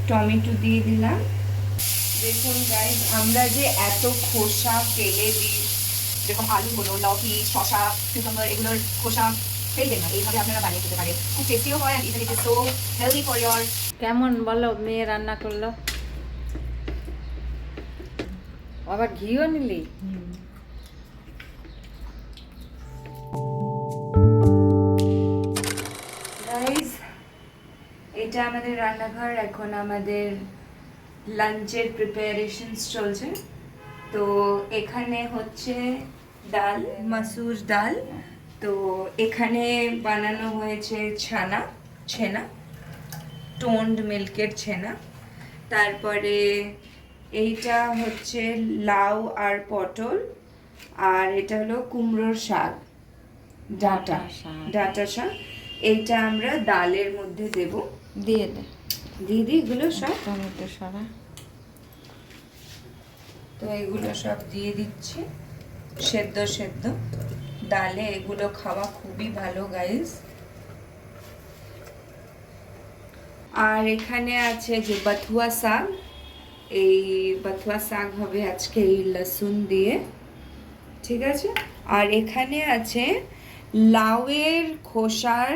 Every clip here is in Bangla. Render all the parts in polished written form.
টমেটো দিয়ে দিলাম। দেখুন গাইস, আমরা যে এত খোসা ফেলে দিই, যেরকম আলুগুলো, লতি, শসা, কিউকাম্বার, এগুলোর খোসা ফেলবেন না। এইভাবে আপনারা বানিয়ে খেতে পারেন, খুব টেস্টিও হয়, and it is so healthy for your। কেমন বলো, মেয়ে রান্না করলো? আবার ঘিও নিলি? গাইস, এটা আমাদের রান্নাঘর। এখন আমাদের লাঞ্চের প্রিপারেশনস চলছে। তো এখানে হচ্ছে ডাল, মাসুর ডাল। তো এখানে বানানো হয়েছে ছেনা, টোন্ড মিল্কের ছেনা। তারপরে এইটা হচ্ছে লাউ আর পটল, আর এটা হলো কুমড়োর শাক, ডাঁটা শাক। এইটা আমরা ডালের মধ্যে দেব। দিয়ে দে, দিয়ে দিই এগুলো সব। টমেটো সরা। তো এগুলো সব দিয়ে দিচ্ছি, সেদ্ধ ডালে এগুলো খাওয়া খুবই ভালো গাইস। আর এখানে আছে যে বাথুয়া শাক, এই বাথুয়া শাক হবে আজকে এই লসুন দিয়ে, ঠিক আছে। আর এখানে আছে লাউয়ের খোসার,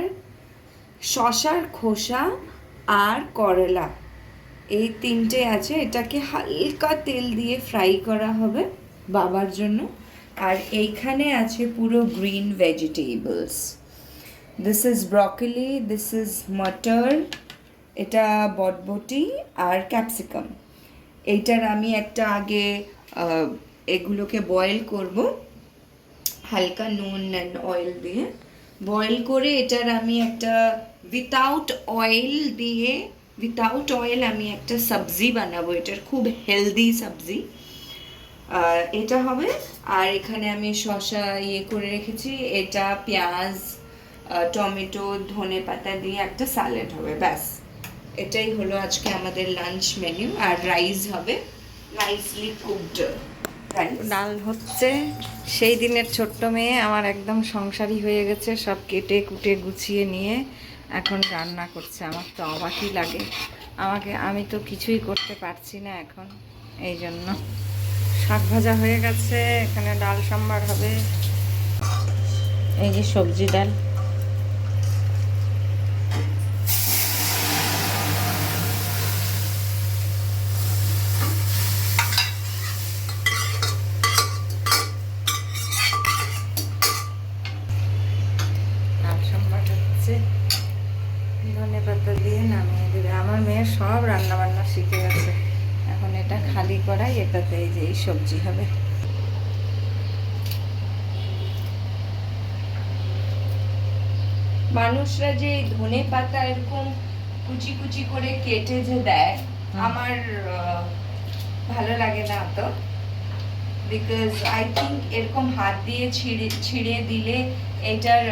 শসার খোসা আর করলা, এই তিনটে আছে। এটাকে হালকা তেল দিয়ে ফ্রাই করা হবে বাবার জন্য। আর এইখানে আছে পুরো green vegetables. This is broccoli, this is matar, এটা বটবটি আর ক্যাপসিকাম। এইটার আমি একটা আগে এগুলোকে বয়েল করব হালকা নুন অ্যান্ড অয়েল দিয়ে। বয়েল করে এটার আমি একটা উইথাউট অয়েল আমি একটা সবজি বানাবো। এটার খুব হেলদি সবজি এটা হবে। আর এখানে আমি শসা করে রেখেছি, এটা পেঁয়াজ, টমেটো, ধনে পাতা দিয়ে একটা স্যালাড হবে। ব্যাস, এটাই হলো আজকে আমাদের লাঞ্চ মেনু। আর রাইস হবে, নাইসলি কুকড রাইস। ডাল হচ্ছে। সেই দিনের ছোট্ট মেয়ে আমার একদম সংসারী হয়ে গেছে, সব কেটে কুটে গুছিয়ে নিয়ে এখন রান্না করছে। আমার তো অবাকই লাগে, আমি তো কিছুই করতে পারছি না এখন। এই জন্য শাক ভাজা হয়ে গেছে, এখানে ডাল সাম্বার হবে, এই যে সবজি ডাল। ধনে পাতা দিয়ে নামিয়ে দেবে। আমার মেয়ে সব রান্না বান্না শিখে গেছে। এখন এটা খালি করাই, এটাতে এই যে এই সবজি হবে। মানুষরা যে ধনে পাতা এরকম কুচি কুচি করে কেটে যে দেয়, আমার ভালো লাগে না তো। বিকজ আই থিঙ্ক এরকম হাত দিয়ে ছিঁড়ে দিলে এটার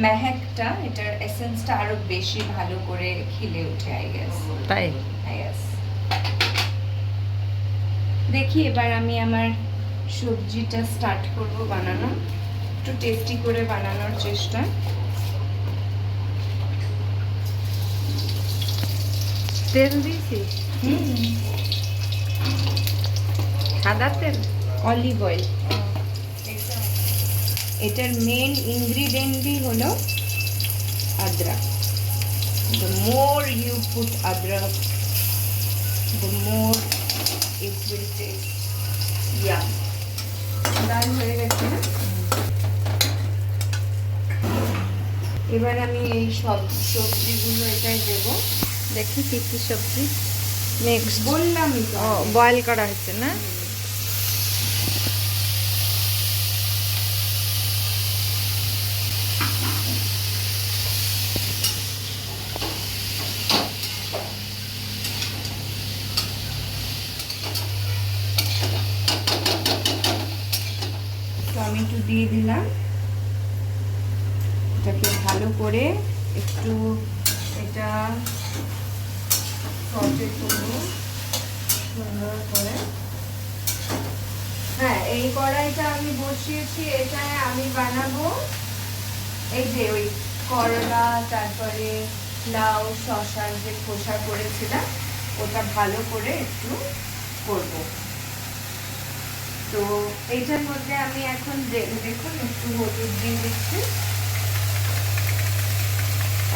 মেহেকটা, এটার এসেন্সটা আরো বেশি ভালো করে খিলে ওঠে, আই গেস। তাই দেখি এবার আমি আমার সবজিটা স্টার্ট করব বানানো, একটু টেস্টি করে বানানোর চেষ্টা। তেল দিয়েছি, সাদা তেল, অলিভ অয়েল। এটার মেন ইনগ্রিডিয়েন্টই হলো আদরক। The more you put adrak, the more it will taste yum. ডাল হয়ে গেছে না? এবার আমি এই সব সবজিগুলো এটাই দেবো। দেখি কি কি সবজি নেক্সট বললামই তো। বয়েল করা হচ্ছে না? টমেটো দিয়ে দিলাম, এটাকে ভালো করে একটু এটা সটে করব সুন্দর করে। হ্যাঁ, এই কড়াইটা আমি বসিয়েছি, এটায় আমি বানাবো এই যে ওই করলা, তারপরে লাউ শশার যে খোসা করেছিলাম ওটা ভালো করে একটু করব। তো এইটার মধ্যে আমি এখন দেখুন একটু হলুদ দিয়ে দিচ্ছি,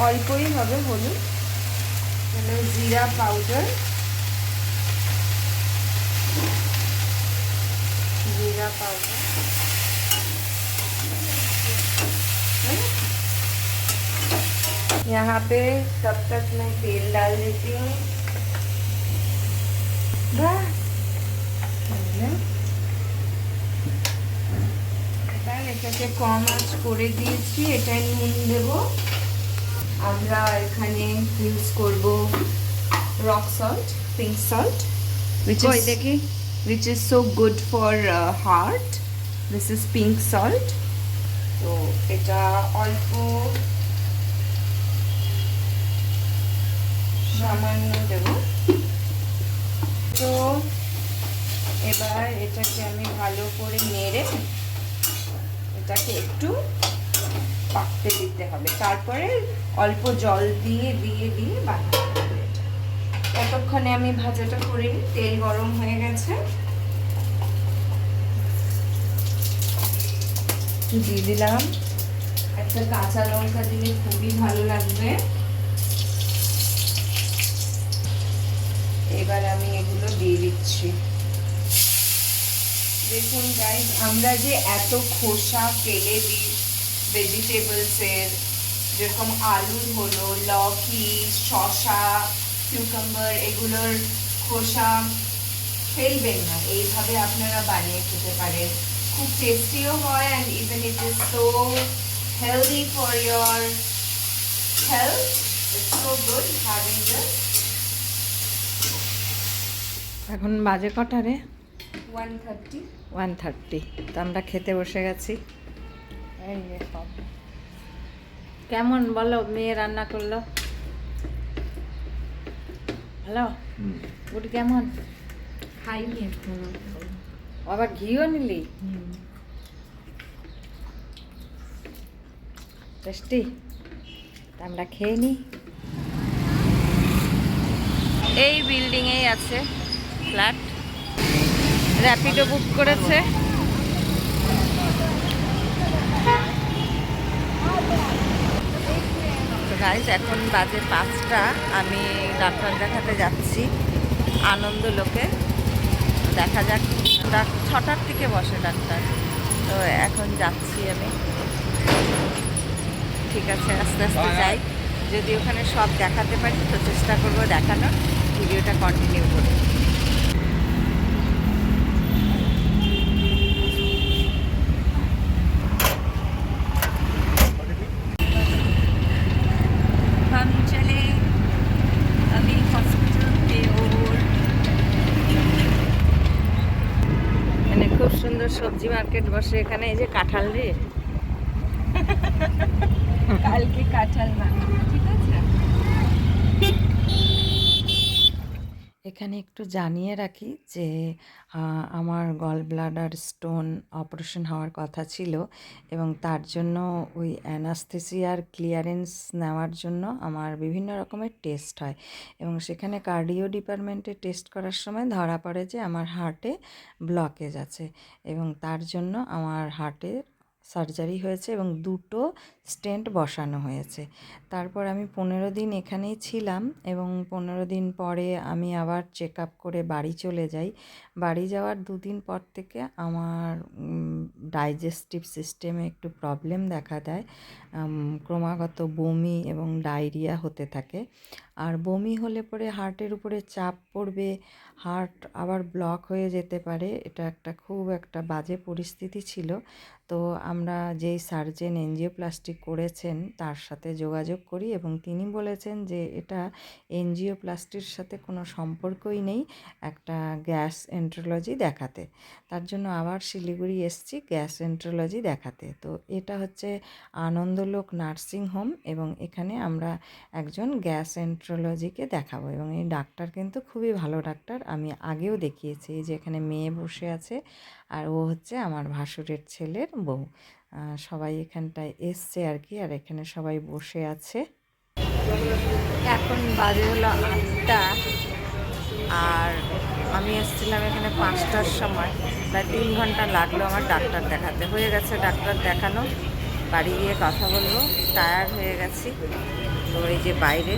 অল্পই হবে হলুদ, মানে জিরা পাউডার, जीरा पाउडर, यहाँ पे तब तक मैं तेल डाल देती हूँ। बस এবার এটাকে কম আঁচ করে দিয়েছি। এটাই নুন দেব। আমরা এখানে ইউজ করব rock salt, pink salt, which is so good for heart. This is pink salt. তো এটা অল্প সামান্য দেব। তো এবার এটাকে আমি ভালো করে নেড়ে এটাকে একটু পাকতে দিতে হবে, তারপরে অল্প জল দিয়ে দিয়ে দিয়ে বানাতে হবে। ততক্ষণে আমি ভাজাটা করে নিই। তেল গরম হয়ে গেছে, দিয়ে দিলাম একটা কাঁচা লঙ্কা, দিলে খুবই ভালো লাগবে। এবার আমি এগুলো দিয়ে দিচ্ছি। দেখুন গাইস, আমরা যে এত খোসা ফেলে দিই ভেজিটেবলসের, যেরকম আলুর হলো, লকি, শসা, কিউকাম্বার, এগুলোর খোসা ফেলবেন না। এইভাবে আপনারা বানিয়ে খেতে পারেন, খুব টেস্টিও হয়, and even it is so healthy for your health. It's so good having this. এখন বাজে কটা রে? 1:30। 1:30। তো আমরা খেতে বসে গেছি। এই যে সব কেমন বলো, মেয়ে রান্না করলো ভালো? গুড কেমন? খাইনি এখনো। আবার ঘিও নিলি? টেস্টি। আমরা খেয়ে নিই। এই বিল্ডিংয়েই আছে ফ্ল্যাট, র্যাপিডো বুক করেছে। গাইজ এখন বাজে 5টা, আমি ডাক্তার দেখাতে যাচ্ছি আনন্দলোকে। দেখা যাক, 6টার থেকে বসে ডাক্তার, তো এখন যাচ্ছি আমি। ঠিক আছে, আস্তে আস্তে যাই। যদি ওখানে সব দেখাতে পারি তো চেষ্টা করবো দেখানোর, ভিডিওটা কন্টিনিউ করবো। हम चले अभी हॉस्पिटल के ओर। এখানে খুব সুন্দর সবজি মার্কেট বসে। এখানে এই যে কাঁঠাল রে, কালকে কাঁঠাল বানাবো, ঠিক আছে? এখানে একটু জানিয়ে রাখি যে আমার গল ব্লাডার স্টোন অপারেশন হওয়ার কথা ছিল, এবং তার জন্য ওই অ্যানাস্থেসিয়ার ক্লিয়ারেন্স নেওয়ার জন্য আমার বিভিন্ন রকমের টেস্ট হয়, এবং সেখানে কার্ডিও ডিপার্টমেন্টে টেস্ট করার সময় ধরা পড়ে যে আমার হার্টে ব্লকেজ আছে, এবং তার জন্য আমার হার্টে সার্জারি হয়েছে এবং 2টো স্টেন্ট বসানো হয়েছে। তারপর আমি 15 দিন এখানেই ছিলাম, এবং 15 দিন পরে আমি আবার চেক আপ করে বাড়ি চলে যাই। বাড়ি যাওয়ার 2 দিন পর থেকে আমার ডাইজেস্টিভ সিস্টেমে একটু প্রবলেম দেখা দেয়, ক্রমাগত বমি এবং ডায়রিয়া হতে থাকে। আর বমি হলে পরে হার্টের উপরে চাপ পড়বে, হার্ট আবার ব্লক হয়ে যেতে পারে। এটা খুব একটা বাজে পরিস্থিতি ছিল। তো আমরা যেই সার্জেন এনজিওপ্লাস্টি করেছেন তার সাথে যোগাযোগ করি, এবং তিনি বলেছেন যে এটা এনজিওপ্লাস্টির সাথে কোনো সম্পর্কই নেই, একটা গ্যাস এন্ট্রোলজি দেখাতে। তার জন্য আবার শিলিগুড়ি এসছি গ্যাস এন্ট্রোলজি দেখাতে। তো এটা হচ্ছে আনন্দলোক নার্সিং হোম, এবং এখানে আমরা একজন গ্যাস এন্ট্রোলজিকে দেখাবো, এবং এই ডাক্তার কিন্তু খুবই ভালো ডাক্তার। আমি আগেও দেখিয়েছি। এই যে এখানে মেয়ে বসে আছে, আর ও হচ্ছে আমার ভাসুরের ছেলের বউ। সবাই এখানটায় এসছে আর কি, আর এখানে সবাই বসে আছে। এখন বাজে হলো 8টা, আর আমি এসেছিলাম এখানে 5টার সময়। প্রায় 3 ঘন্টা লাগলো আমার ডাক্তার দেখাতে। হয়ে গেছে ডাক্তার দেখানো, বাড়ি গিয়ে কথা বলবো। টায়ার্ড হয়ে গেছি। তো এই যে বাইরে